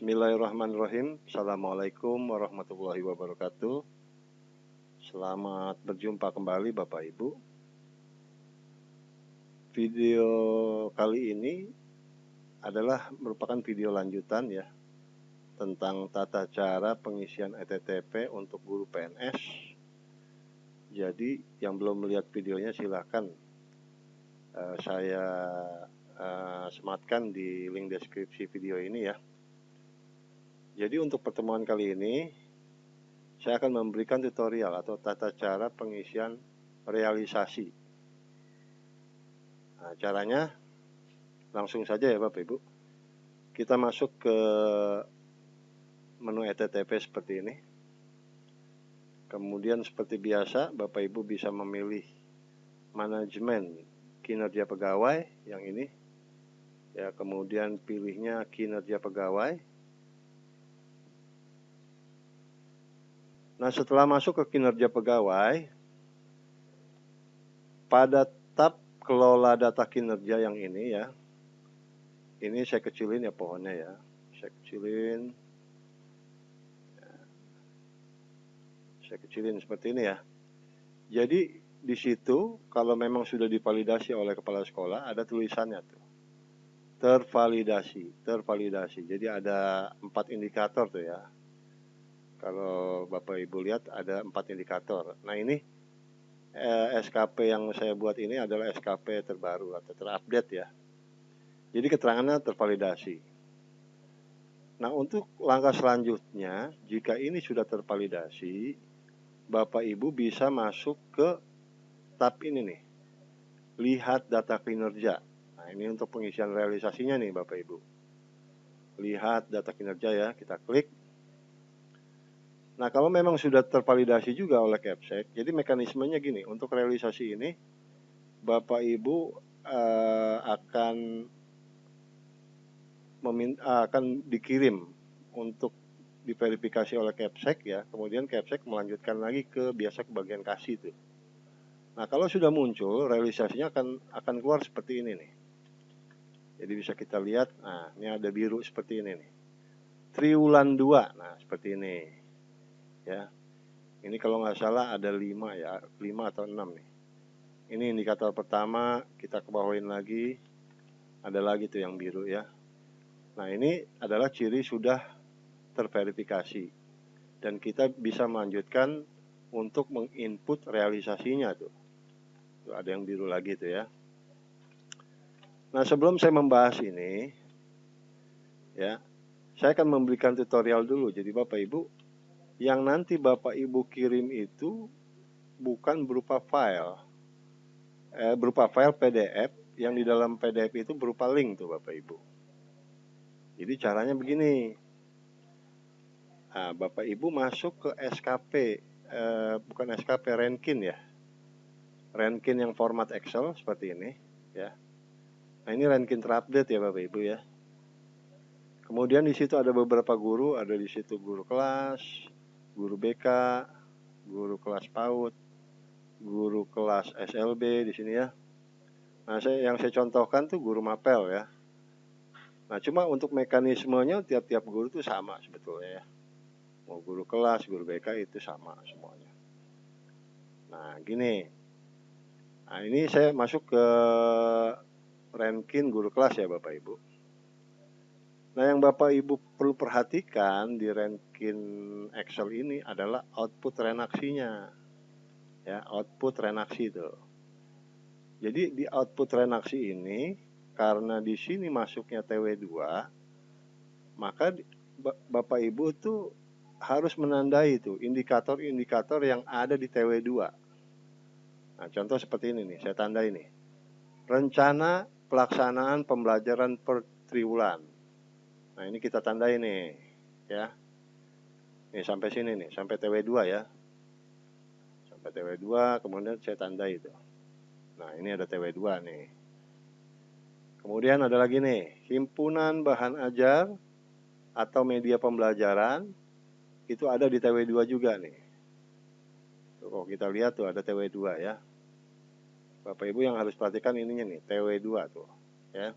Bismillahirrahmanirrahim. Assalamualaikum warahmatullahi wabarakatuh. Selamat berjumpa kembali Bapak Ibu. Video kali ini adalah merupakan video lanjutan ya, tentang tata cara pengisian ETTP untuk guru PNS. Jadi yang belum melihat videonya silahkan saya sematkan di link deskripsi video ini ya. Jadi untuk pertemuan kali ini, saya akan memberikan tutorial atau tata cara pengisian realisasi. Nah, caranya langsung saja ya Bapak Ibu. Kita masuk ke menu ETTP seperti ini. Kemudian seperti biasa, Bapak Ibu bisa memilih manajemen kinerja pegawai yang ini. Ya, kemudian pilihnya kinerja pegawai. Nah, setelah masuk ke kinerja pegawai, pada tab kelola data kinerja yang ini ya, ini saya kecilin ya pohonnya ya, saya kecilin seperti ini ya. Jadi di situ kalau memang sudah divalidasi oleh kepala sekolah ada tulisannya tuh, tervalidasi. Jadi ada 4 indikator tuh ya. Kalau Bapak Ibu lihat ada 4 indikator. Nah ini SKP yang saya buat ini adalah SKP terbaru atau terupdate ya. Jadi keterangannya tervalidasi. Nah untuk langkah selanjutnya, jika ini sudah tervalidasi, Bapak Ibu bisa masuk ke tab ini nih, lihat data kinerja. Nah ini untuk pengisian realisasinya nih Bapak Ibu. Lihat data kinerja ya, kita klik. Nah, kalau memang sudah tervalidasi juga oleh Kepsek, jadi mekanismenya gini, untuk realisasi ini, Bapak Ibu akan dikirim untuk diverifikasi oleh Kepsek ya, kemudian Kepsek melanjutkan lagi ke bagian kasih tuh. Nah, kalau sudah muncul, realisasinya akan keluar seperti ini nih. Jadi bisa kita lihat, nah ini ada biru seperti ini nih. Triwulan 2, nah seperti ini ya. Ini kalau nggak salah ada 5 ya, 5 atau 6 nih. Ini indikator pertama, kita kebawain lagi, ada lagi tuh yang biru ya. Nah ini adalah ciri sudah terverifikasi. Dan kita bisa melanjutkan untuk menginput realisasinya tuh. Tuh ada yang biru lagi tuh ya. Nah sebelum saya membahas ini, ya, saya akan memberikan tutorial dulu. Jadi Bapak Ibu, yang nanti Bapak Ibu kirim itu bukan berupa file PDF, yang di dalam PDF itu berupa link tuh Bapak Ibu. Jadi caranya begini. Nah, Bapak Ibu masuk ke SKP, bukan SKP, Renkin ya. Renkin yang format Excel seperti ini ya. Nah, ini Renkin terupdate ya Bapak Ibu ya. Kemudian di situ ada beberapa guru, ada di situ guru kelas, guru BK, guru kelas PAUD, guru kelas SLB di sini ya. Nah, yang saya contohkan tuh guru mapel ya. Nah, cuma untuk mekanismenya tiap-tiap guru tuh sama sebetulnya ya. Mau guru kelas, guru BK itu sama semuanya. Nah, gini. Nah, ini saya masuk ke Renkin guru kelas ya Bapak Ibu. Nah, yang Bapak Ibu perlu perhatikan di Renkin Excel ini adalah output renaksinya. Ya, output renaksi itu. Jadi di output renaksi ini, karena di sini masuknya TW2, maka Bapak Ibu tuh harus menandai itu indikator-indikator yang ada di TW2. Nah, contoh seperti ini nih, saya tandai nih. Rencana pelaksanaan pembelajaran per triwulan. Nah, ini kita tandai nih, ya. Nih sampai sini nih, sampai TW2 ya. Sampai TW2, kemudian saya tandai itu. Nah, ini ada TW2 nih. Kemudian ada lagi nih, himpunan bahan ajar atau media pembelajaran, itu ada di TW2 juga nih. Tuh, kalau kita lihat tuh ada TW2 ya. Bapak Ibu yang harus perhatikan ininya nih, TW2 tuh, ya.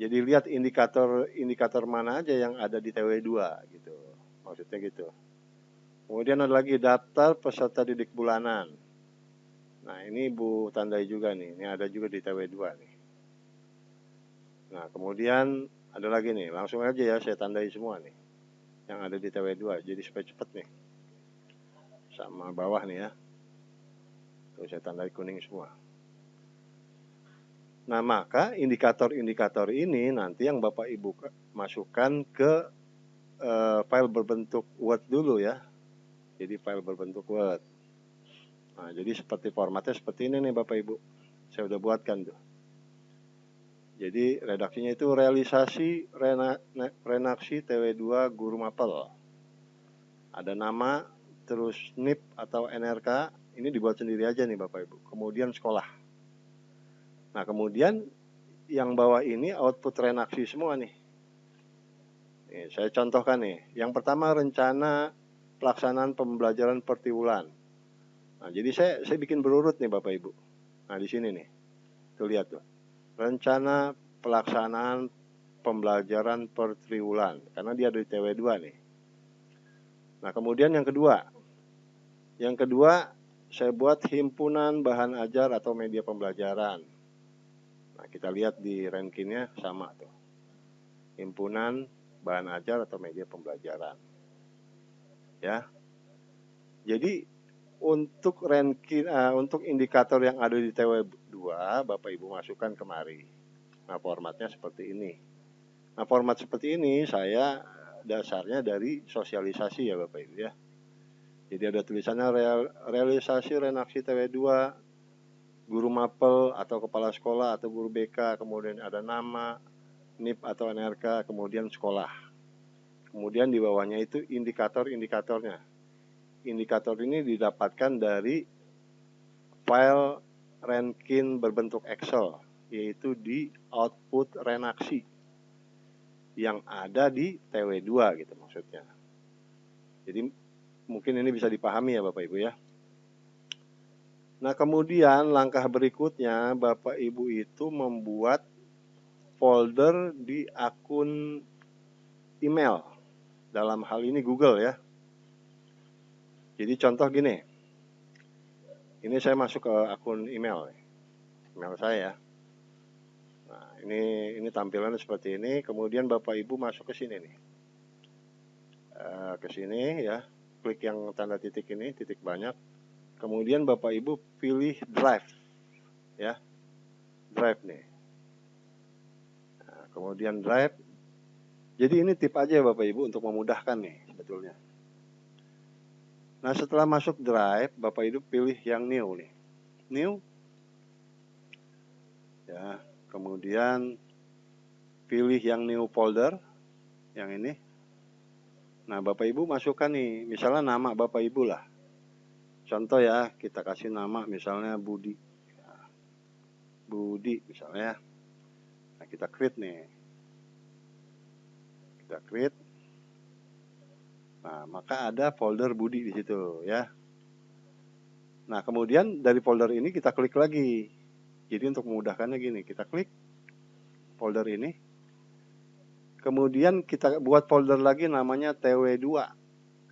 Jadi lihat indikator mana aja yang ada di TW2 gitu. Maksudnya gitu. Kemudian ada lagi daftar peserta didik bulanan. Nah, ini Ibu tandai juga nih. Ini ada juga di TW2 nih. Nah, kemudian ada lagi nih. Langsung aja ya saya tandai semua nih. Yang ada di TW2. Jadi supaya cepet nih. Sama bawah nih ya. Tuh saya tandai kuning semua. Nah, maka indikator-indikator ini nanti yang Bapak Ibu masukkan ke file berbentuk Word dulu ya. Jadi file berbentuk Word. Nah, jadi seperti formatnya seperti ini nih Bapak Ibu. Saya udah buatkan tuh. Jadi redaksinya itu realisasi renaksi TW2 Guru Mapel. Ada nama, terus NIP atau NRK, ini dibuat sendiri aja nih Bapak Ibu. Kemudian sekolah. Nah, kemudian yang bawah ini output renaksi semua nih. Nih, saya contohkan nih. Yang pertama rencana pelaksanaan pembelajaran per triwulan. Nah, jadi saya bikin berurut nih Bapak Ibu. Nah, di sini nih. Tuh lihat tuh. Rencana pelaksanaan pembelajaran per triwulan. Karena dia dari TW2 nih. Nah, kemudian yang kedua. Yang kedua, saya buat himpunan bahan ajar atau media pembelajaran. Nah, kita lihat di rankingnya sama tuh. Himpunan bahan ajar atau media pembelajaran. Ya. Jadi untuk ranking untuk indikator yang ada di TW2 Bapak Ibu masukkan kemari. Nah, formatnya seperti ini. Nah, format seperti ini saya dasarnya dari sosialisasi ya Bapak Ibu ya. Jadi ada tulisannya realisasi renaksi TW2 guru mapel atau kepala sekolah atau guru BK, kemudian ada nama, NIP atau NRK, kemudian sekolah. Kemudian di bawahnya itu indikator-indikatornya. Indikator ini didapatkan dari file ranking berbentuk Excel, yaitu di output renaksi yang ada di TW2 gitu maksudnya. Jadi mungkin ini bisa dipahami ya Bapak Ibu ya. Nah, kemudian langkah berikutnya Bapak Ibu itu membuat folder di akun email. Dalam hal ini Google ya. Jadi contoh gini. Ini saya masuk ke akun email saya. Nah, ini tampilannya seperti ini. Kemudian Bapak Ibu masuk ke sini nih. Ke sini ya. Klik yang tanda titik ini, titik banyak. Kemudian Bapak Ibu pilih Drive. Ya. Drive nih. Nah, kemudian Drive. Jadi ini tip aja Bapak Ibu untuk memudahkan nih sebetulnya. Nah, setelah masuk Drive, Bapak Ibu pilih yang New nih. New. Ya, kemudian pilih yang New Folder. Yang ini. Nah, Bapak Ibu masukkan nih, misalnya nama Bapak Ibu lah. Contoh ya, kita kasih nama misalnya Budi. Budi misalnya. Nah, kita create nih. Kita create. Nah, maka ada folder Budi di situ ya. Nah, kemudian dari folder ini kita klik lagi. Jadi untuk memudahkannya gini, kita klik folder ini. Kemudian kita buat folder lagi namanya TW2.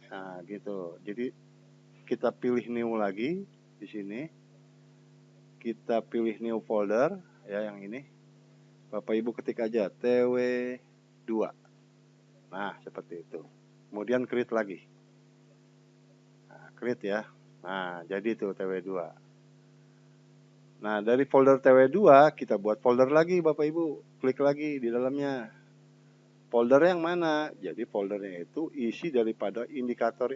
Nah, gitu. Jadi kita pilih new lagi di sini. Kita pilih new folder ya yang ini. Bapak Ibu ketik aja TW2. Nah, seperti itu. Kemudian create lagi. Nah, create ya. Nah, jadi itu TW2. Nah, dari folder TW2 kita buat folder lagi Bapak Ibu. Klik lagi di dalamnya. Folder yang mana? Jadi foldernya itu isi daripada indikator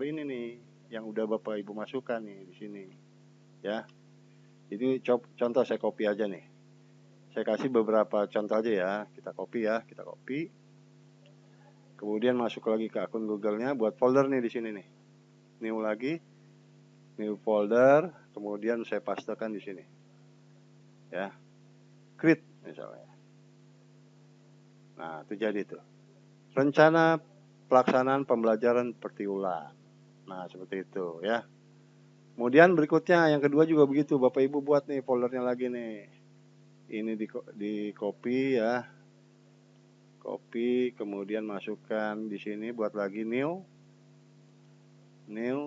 ini nih yang udah Bapak Ibu masukkan nih di sini. Ya. Jadi contoh saya copy aja nih. Saya kasih beberapa contoh aja ya. Kita copy ya, kita copy. Kemudian masuk lagi ke akun Google-nya buat folder nih di sini nih. New lagi. New folder, kemudian saya pastekan di sini. Ya. Create misalnya. Nah, itu jadi tuh. Rencana pelaksanaan pembelajaran per triwulan. Nah, seperti itu ya. Kemudian berikutnya yang kedua juga begitu. Bapak Ibu buat nih foldernya lagi nih. Ini di copy ya. copy, kemudian masukkan di sini, buat lagi new,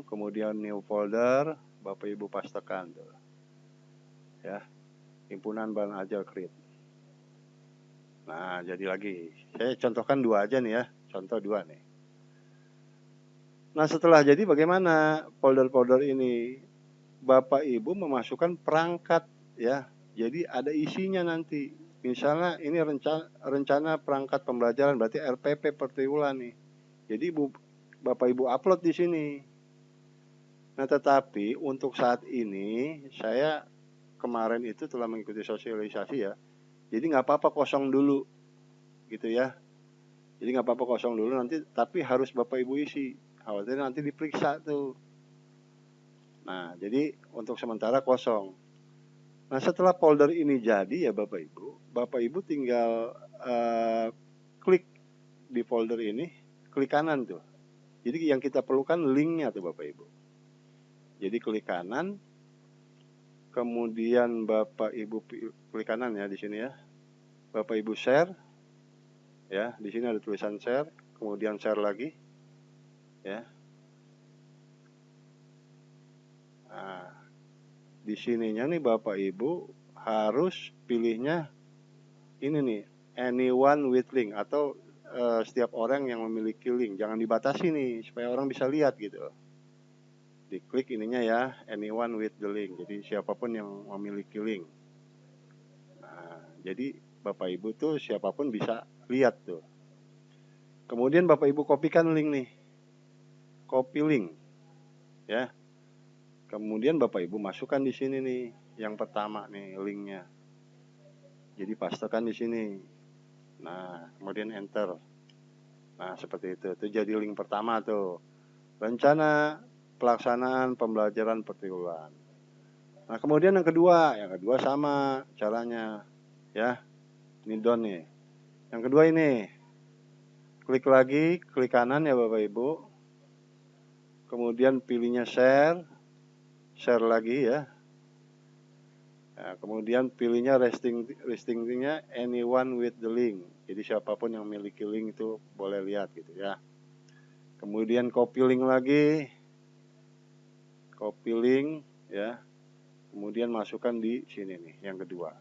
kemudian new folder, Bapak Ibu pastekan tuh. Ya, himpunan Bang Ajal Create. Nah, jadi lagi. Saya contohkan 2 aja nih ya, contoh 2 nih. Nah, setelah jadi bagaimana folder-folder ini? Bapak Ibu memasukkan perangkat ya. Jadi ada isinya nanti. Misalnya ini rencana perangkat pembelajaran, berarti RPP Pertiulan nih. Jadi Bapak Ibu upload di sini. Nah, tetapi untuk saat ini saya kemarin itu telah mengikuti sosialisasi ya. Jadi nggak apa-apa kosong dulu gitu ya. Jadi nggak apa-apa kosong dulu nanti, tapi harus Bapak Ibu isi. Khawatir nanti diperiksa tuh. Nah, jadi untuk sementara kosong. Nah, setelah folder ini jadi ya Bapak Ibu tinggal klik di folder ini, klik kanan tuh. Jadi yang kita perlukan linknya tuh Bapak Ibu. Jadi klik kanan, kemudian Bapak Ibu klik kanan ya di sini ya. Bapak Ibu share, ya di sini ada tulisan share, kemudian share lagi, ya. Nah, di sininya nih Bapak Ibu harus pilihnya ini nih, anyone with link atau setiap orang yang memiliki link. Jangan dibatasi nih supaya orang bisa lihat gitu. Diklik ininya ya, anyone with the link. Jadi siapapun yang memiliki link. Nah, jadi Bapak Ibu tuh siapapun bisa lihat tuh. Kemudian Bapak Ibu kopikan link nih. Copy link. Ya. Kemudian Bapak Ibu masukkan di sini nih, yang pertama nih linknya. Jadi pastekan di sini. Nah, kemudian enter. Nah, seperti itu. Itu jadi link pertama tuh. Rencana pelaksanaan pembelajaran Pertiulan. Nah, kemudian yang kedua sama caranya. Ya, ini done nih. Yang kedua ini, klik lagi, klik kanan ya Bapak Ibu. Kemudian pilihnya share lagi ya. Nah, kemudian pilihnya restrictingnya anyone with the link. Jadi siapapun yang memiliki link itu boleh lihat gitu ya. Kemudian copy link lagi, copy link ya. Kemudian masukkan di sini nih, yang kedua.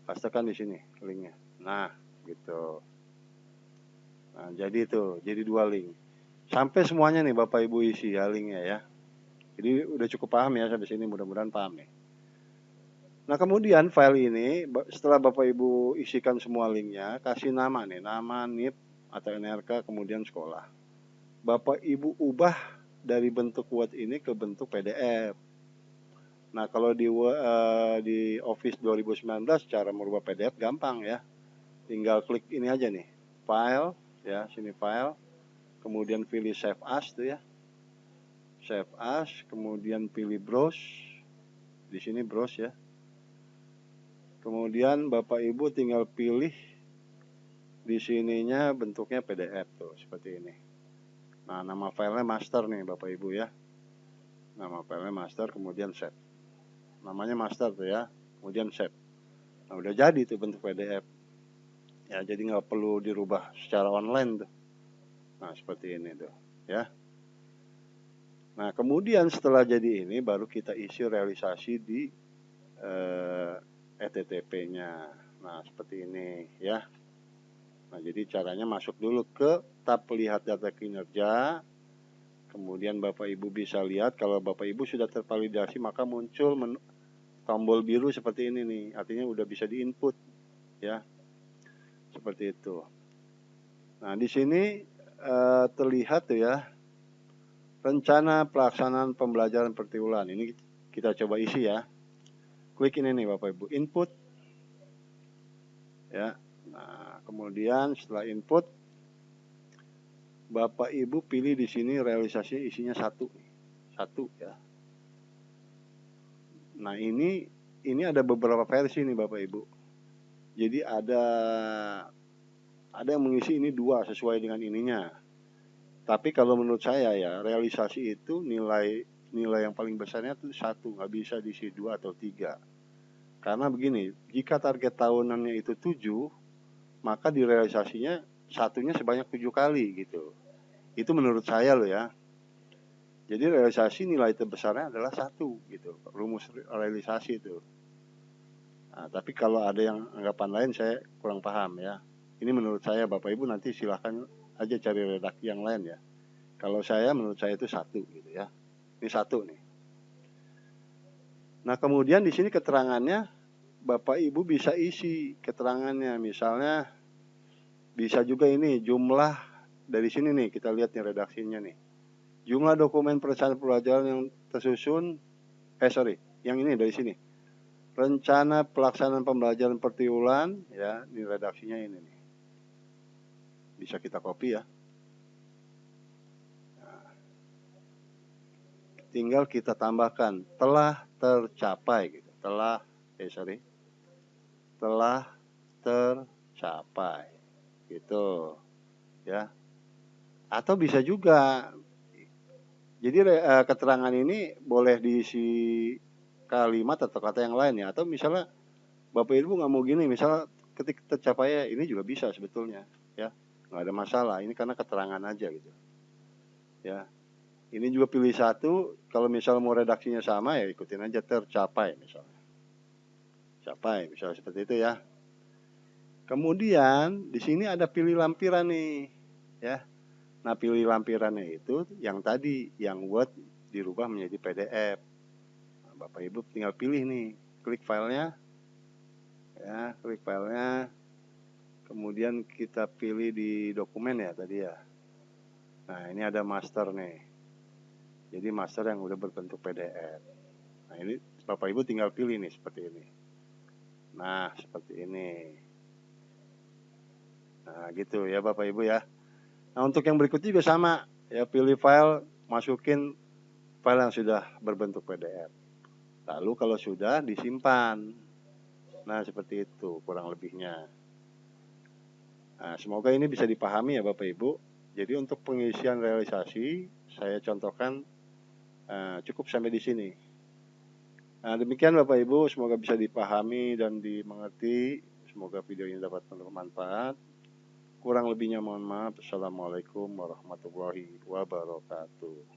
Pastekan di sini linknya. Nah, gitu. Nah, jadi itu, jadi 2 link. Sampai semuanya nih Bapak Ibu isi ya linknya ya. Jadi udah cukup paham ya sampai sini, mudah-mudahan paham nih. Nah, kemudian file ini setelah Bapak Ibu isikan semua linknya, kasih nama nih, nama NIP atau NRK, kemudian sekolah. Bapak Ibu ubah dari bentuk Word ini ke bentuk PDF. Nah, kalau di Office 2019 cara merubah PDF gampang ya. Tinggal klik ini aja nih, file ya, sini file, kemudian pilih save as tuh ya. Save as, kemudian pilih browse. Di sini browse ya. Kemudian Bapak Ibu tinggal pilih di sininya bentuknya PDF tuh, seperti ini. Nah, nama filenya master nih Bapak Ibu ya. Nama filenya master, kemudian save. Namanya master tuh ya, kemudian save. Nah, udah jadi tuh bentuk PDF. Ya, jadi nggak perlu dirubah secara online tuh. Nah, seperti ini tuh ya. Nah, kemudian setelah jadi ini baru kita isi realisasi di ETTP-nya. Nah, seperti ini ya. Nah, jadi caranya masuk dulu ke tab lihat data kinerja. Kemudian Bapak Ibu bisa lihat kalau Bapak Ibu sudah tervalidasi maka muncul tombol biru seperti ini nih. Artinya udah bisa diinput ya. Seperti itu. Nah, di sini terlihat tuh ya. Rencana pelaksanaan pembelajaran Pertiulan. Ini kita coba isi ya. Klik ini nih Bapak Ibu, input. Ya. Nah, kemudian setelah input, Bapak Ibu pilih di sini realisasi isinya 1 ya. Nah, ini ada beberapa versi nih Bapak Ibu. Jadi ada yang mengisi ini 2 sesuai dengan ininya. Tapi kalau menurut saya ya, realisasi itu nilai yang paling besarnya itu 1, nggak bisa diisi 2 atau 3. Karena begini, jika target tahunannya itu 7, maka direalisasinya satunya sebanyak 7 kali gitu. Itu menurut saya loh ya. Jadi realisasi nilai terbesarnya adalah 1 gitu, rumus realisasi itu. Nah, tapi kalau ada yang anggapan lain saya kurang paham ya. Ini menurut saya, Bapak Ibu nanti silahkan aja cari redaksi yang lain ya. Kalau saya, menurut saya itu 1 gitu ya. Ini 1 nih. Nah, kemudian di sini keterangannya Bapak Ibu bisa isi keterangannya. Misalnya bisa juga ini jumlah dari sini nih, kita lihat nih redaksinya nih. Jumlah dokumen perencanaan pembelajaran yang tersusun, yang ini dari sini. Rencana pelaksanaan pembelajaran per triwulan, ya, ini redaksinya ini nih. Bisa kita copy ya. Nah, tinggal kita tambahkan telah tercapai gitu. Telah tercapai gitu ya. Atau bisa juga, jadi keterangan ini boleh diisi kalimat atau kata yang lain ya. Atau misalnya Bapak Ibu nggak mau gini, misalnya ketik tercapai ini juga bisa sebetulnya ya, nggak ada masalah. Ini karena keterangan aja gitu ya. Ini juga pilih 1. Kalau misalnya mau redaksinya sama ya ikutin aja tercapai misalnya. Capai misalnya seperti itu ya. Kemudian di sini ada pilih lampiran nih ya. Nah, pilih lampirannya itu yang tadi, yang Word dirubah menjadi PDF. Nah, Bapak Ibu tinggal pilih nih, klik filenya, ya, klik filenya. Kemudian kita pilih di dokumen ya tadi ya. Nah, ini ada master nih. Jadi master yang udah berbentuk PDF. Nah, ini Bapak Ibu tinggal pilih nih seperti ini. Nah, seperti ini. Nah, gitu ya Bapak Ibu ya. Nah, untuk yang berikutnya juga sama. Ya, pilih file, masukin file yang sudah berbentuk PDF. Lalu kalau sudah, disimpan. Nah, seperti itu kurang lebihnya. Nah, semoga ini bisa dipahami ya Bapak Ibu. Jadi untuk pengisian realisasi, saya contohkan cukup sampai di sini. Nah, demikian Bapak Ibu, semoga bisa dipahami dan dimengerti. Semoga video ini dapat bermanfaat. Kurang lebihnya mohon maaf. Assalamualaikum warahmatullahi wabarakatuh.